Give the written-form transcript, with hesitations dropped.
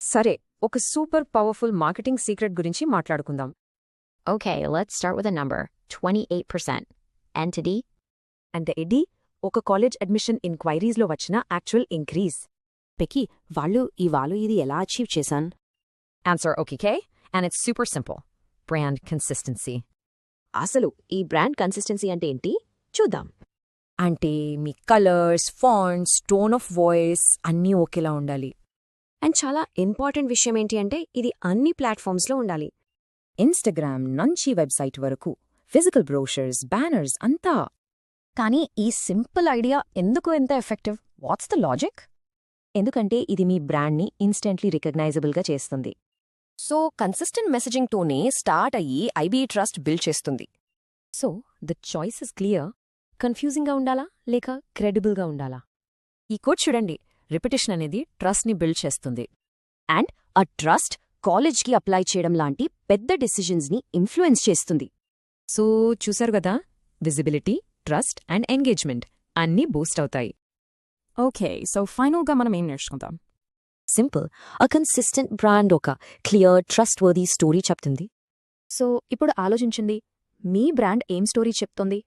సరే, ఒక super powerful marketing secret గురించి మాట్లాడుకుందాం. Okay, let's start with a number 28%. Entity? అంటే ఇది ఒక కాలేజ్ అడ్మిషన్ ఇంక్వైరీస్లో వచ్చిన యాక్చువల్ ఇంక్రీజ్. పెకి వాళ్ళు ఇది ఎలా achieve చేశాన్? Answer okay, and it's super simple. Brand consistency. అసలు ఈ బ్రాండ్ కన్సిస్టెన్సీ అంటే ఏంటి చూద్దాం. అంటే మీ colours, fonts, tone of voice అన్నీ ఒకేలా ఉండాలి. అండ్ చాలా ఇంపార్టెంట్ విషయం ఏంటి అంటే ఇది అన్ని ప్లాట్ఫామ్స్లో ఉండాలి. ఇన్స్టాగ్రామ్ నుంచి వెబ్సైట్ వరకు ఫిజికల్ బ్రోషర్స్, బ్యానర్స్ అంతా. కానీ ఈ సింపుల్ ఐడియా ఎందుకు ఎంత ఎఫెక్టివ్? What's the logic? ఎందుకంటే ఇది మీ బ్రాండ్ని ఇన్స్టెంట్లీ రికగ్నైజబుల్గా చేస్తుంది. సో కన్సిస్టెంట్ మెసేజింగ్తోనే స్టార్ట్ అయ్యి ఐబీ ట్రస్ట్ బిల్డ్ చేస్తుంది. So the choice is clear. కన్ఫ్యూజింగ్గా ఉండాలా లేక క్రెడిబుల్గా ఉండాలా? ఈ కోడ్ చూడండి. రిపిటేషన్ అనేది ట్రస్ట్ని బిల్డ్ చేస్తుంది. అండ్ ఆ ట్రస్ట్ కాలేజ్కి అప్లై చేయడం లాంటి పెద్ద డెసిషన్స్ని ఇన్ఫ్లుయెన్స్ చేస్తుంది. సో చూశారు కదా, విజిబిలిటీ, ట్రస్ట్ అండ్ ఎంగేజ్మెంట్ అన్నీ బూస్ట్ అవుతాయి. ఓకే, సో ఫైనల్గా మనం ఏం నేర్చుకుందాం? సింపుల్, అ కన్సిస్టెంట్ బ్రాండ్ ఒక క్లియర్, ట్రస్ట్ వర్దీ స్టోరీ చెప్తుంది. సో ఇప్పుడు ఆలోచించండి, మీ బ్రాండ్ ఏం స్టోరీ చెప్తోంది?